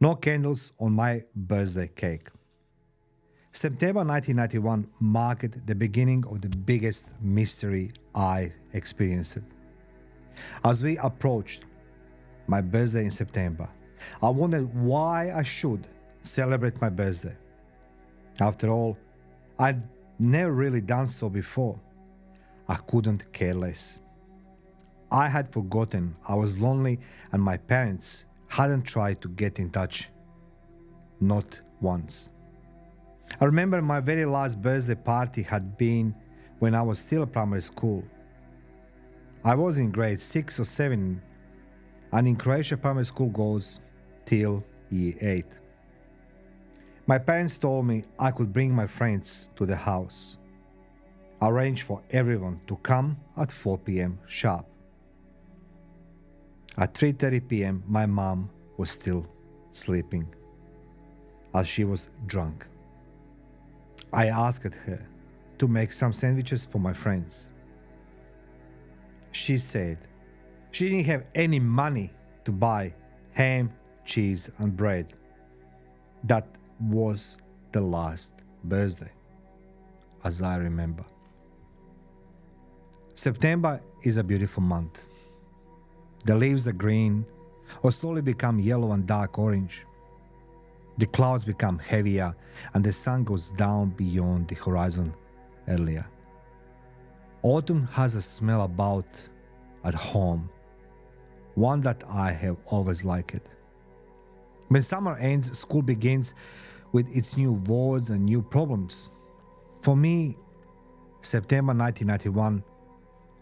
No candles on my birthday cake. September 1991 marked the beginning of the biggest mystery I experienced. As we approached my birthday in September, I wondered why I should celebrate my birthday. After all, I'd never really done so before. I couldn't care less. I had forgotten I was lonely and my parents hadn't tried to get in touch. Not once. I remember my very last birthday party had been when I was still at primary school. I was in grade 6 or 7, and in Croatia primary school goes till year 8. My parents told me I could bring my friends to the house. I arranged for everyone to come at 4 p.m. sharp. At 3:30 p.m. my mom was still sleeping, as she was drunk. I asked her to make some sandwiches for my friends. She said she didn't have any money to buy ham, cheese, and bread. That was the last birthday, as I remember. September is a beautiful month. The leaves are green or slowly become yellow and dark orange. The clouds become heavier and the sun goes down beyond the horizon earlier. Autumn has a smell about at home, one that I have always liked. When summer ends, school begins with its new words and new problems. For me, September 1991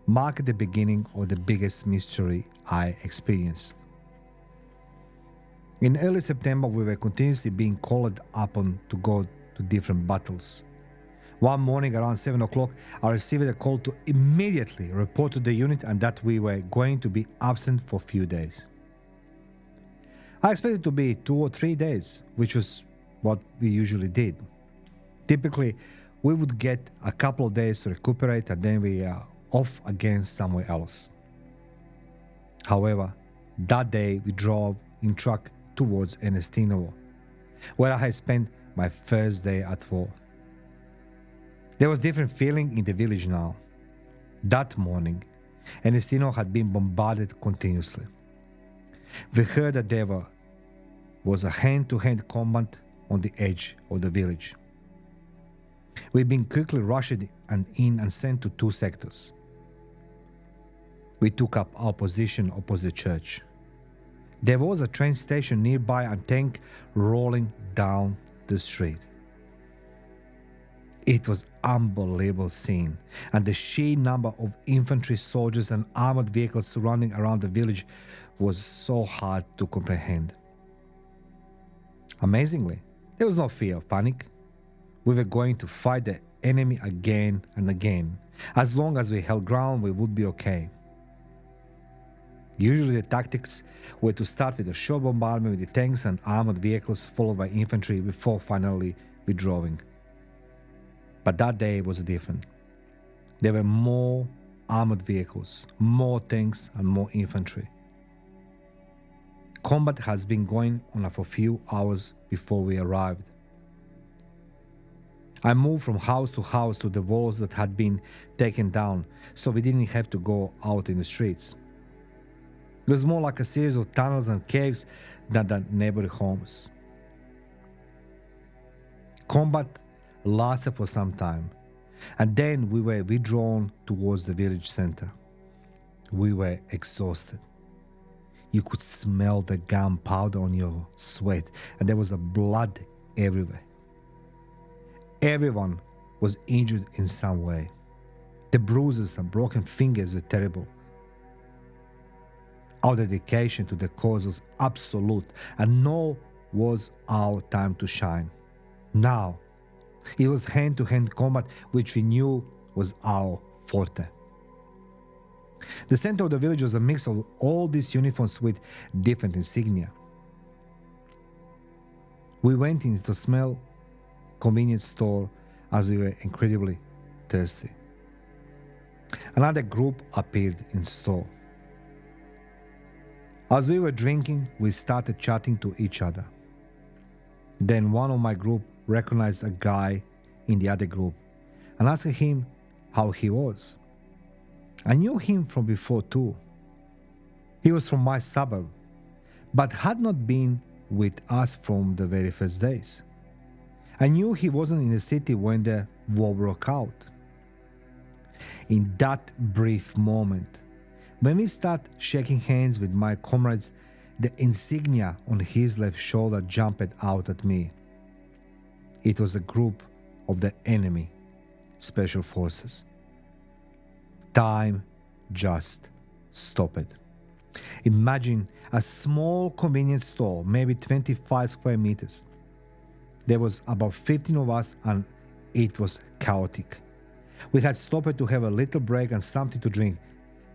marked the beginning of the biggest mystery I experienced. In early September, we were continuously being called upon to go to different battles. One morning around 7 o'clock, I received a call to immediately report to the unit and that we were going to be absent for a few days. I expected it to be 2 or 3 days, which was what we usually did. Typically, we would get a couple of days to recuperate and then we are off again somewhere else. However, that day we drove in truck towards Ernestinovo, where I had spent my first day at war. There was different feeling in the village now. That morning, Ernestino had been bombarded continuously. We heard that there was a hand-to-hand combat on the edge of the village. We've been quickly rushed and sent to 2 sectors. We took up our position opposite the church. There was a train station nearby and tank rolling down the street. It was unbelievable scene, and the sheer number of infantry soldiers and armored vehicles surrounding around the village was so hard to comprehend. Amazingly, there was no fear of panic. We were going to fight the enemy again and again. As long as we held ground, we would be okay. Usually the tactics were to start with a short bombardment with the tanks and armored vehicles followed by infantry before finally withdrawing. But that day was different. There were more armored vehicles, more tanks and more infantry. Combat has been going on for a few hours before we arrived. I moved from house to house to the walls that had been taken down, so we didn't have to go out in the streets. It was more like a series of tunnels and caves than the neighborhood homes. Combat lasted for some time, and then we were withdrawn towards the village center. We were exhausted. You could smell the gunpowder on your sweat, and there was a blood everywhere. Everyone was injured in some way. The bruises and broken fingers were terrible. Our dedication to the cause was absolute, and now was our time to shine. Now, it was hand-to-hand combat, which we knew was our forte. The center of the village was a mix of all these uniforms with different insignia. We went into a small convenience store as we were incredibly thirsty. Another group appeared in store. As we were drinking, we started chatting to each other. Then one of my group recognized a guy in the other group and asked him how he was. I knew him from before too. He was from my suburb, but had not been with us from the very first days. I knew he wasn't in the city when the war broke out. In that brief moment, when we start shaking hands with my comrades, the insignia on his left shoulder jumped out at me. It was a group of the enemy special forces. Time just stopped. Imagine a small convenience store, maybe 25 square meters. There was about 15 of us and it was chaotic. We had stopped to have a little break and something to drink.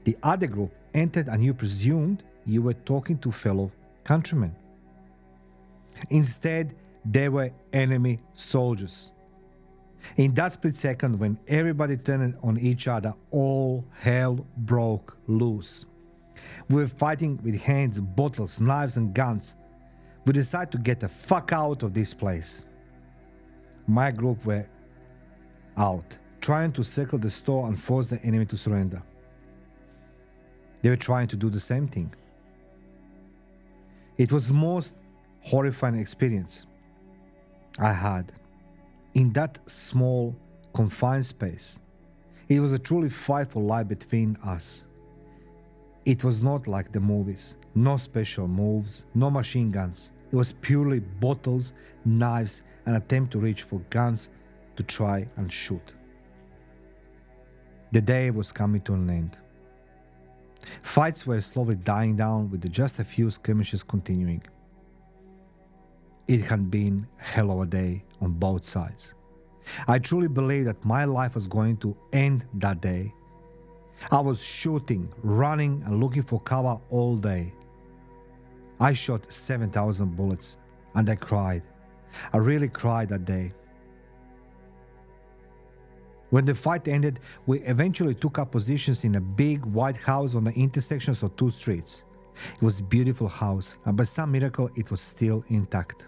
The other group entered and you presumed you were talking to fellow countrymen. Instead, they were enemy soldiers. In that split second, when everybody turned on each other, all hell broke loose. We were fighting with hands, bottles, knives and guns. We decided to get the fuck out of this place. My group were out, trying to circle the store and force the enemy to surrender. They were trying to do the same thing. It was the most horrifying experience I had. In that small, confined space, it was a truly fight for life between us. It was not like the movies. No special moves, no machine guns. It was purely bottles, knives, and attempt to reach for guns to try and shoot. The day was coming to an end. Fights were slowly dying down with just a few skirmishes continuing. It had been a hell of a day on both sides. I truly believed that my life was going to end that day. I was shooting, running, and looking for cover all day. I shot 7,000 bullets and I cried. I really cried that day. When the fight ended, we eventually took up positions in a big white house on the intersections of two streets. It was a beautiful house, and by some miracle it was still intact.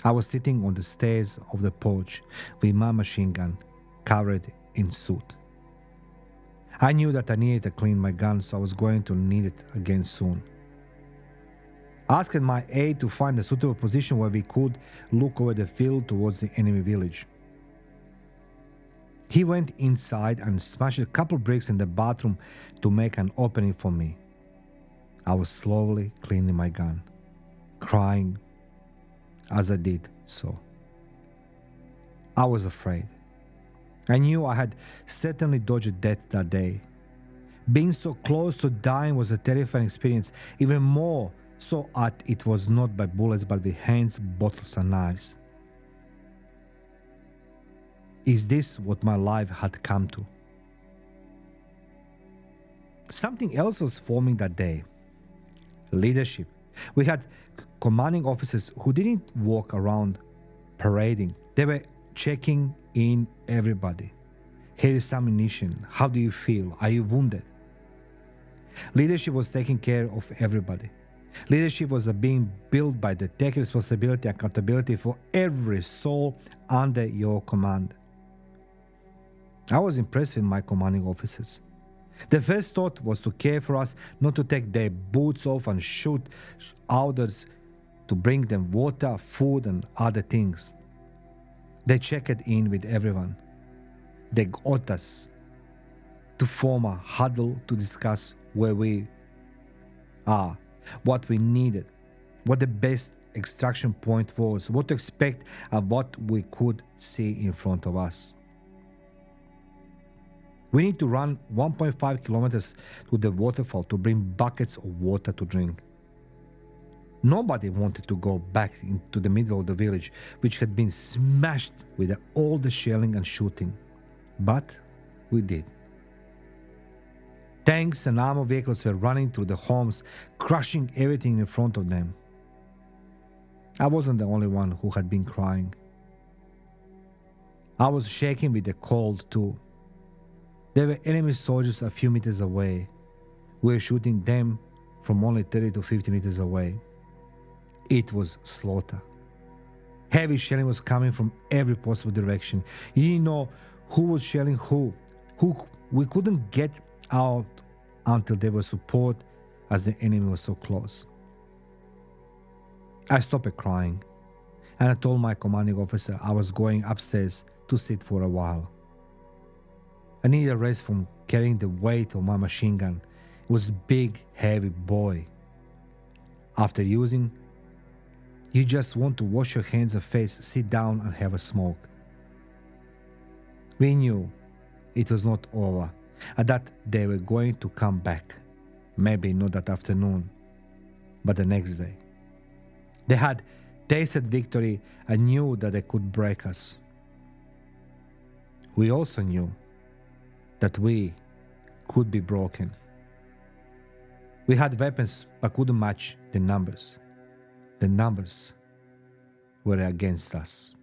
I was sitting on the stairs of the porch with my machine gun, covered in soot. I knew that I needed to clean my gun, so I was going to need it again soon. I asked my aide to find a suitable position where we could look over the field towards the enemy village. He went inside and smashed a couple bricks in the bathroom to make an opening for me. I was slowly cleaning my gun, crying as I did so. I was afraid. I knew I had certainly dodged death that day. Being so close to dying was a terrifying experience, even more so that it was not by bullets but with hands, bottles and knives. Is this what my life had come to? Something else was forming that day. Leadership. We had commanding officers who didn't walk around parading. They were checking in everybody. Here is some ammunition. How do you feel? Are you wounded? Leadership was taking care of everybody. Leadership was being built by the taking responsibility and accountability for every soul under your command. I was impressed with my commanding officers. The first thought was to care for us, not to take their boots off and shoot others, to bring them water, food and other things. They checked in with everyone. They got us to form a huddle to discuss where we are, what we needed, what the best extraction point was, what to expect and what we could see in front of us. We need to run 1.5 kilometers to the waterfall to bring buckets of water to drink. Nobody wanted to go back into the middle of the village, which had been smashed with all the shelling and shooting. But we did. Tanks and armored vehicles were running through the homes, crushing everything in front of them. I wasn't the only one who had been crying. I was shaking with the cold too. There were enemy soldiers a few meters away. We were shooting them from only 30 to 50 meters away. It was slaughter. Heavy shelling was coming from every possible direction. You didn't know who was shelling who. We couldn't get out until there was support, as the enemy was so close. I stopped crying, and I told my commanding officer I was going upstairs to sit for a while. I needed a rest from carrying the weight of my machine gun. It was a big, heavy boy. After using, you just want to wash your hands and face, sit down and have a smoke. We knew it was not over and that they were going to come back. Maybe not that afternoon, but the next day. They had tasted victory and knew that they could break us. We also knew that we could be broken. We had weapons but couldn't match the numbers. The numbers were against us.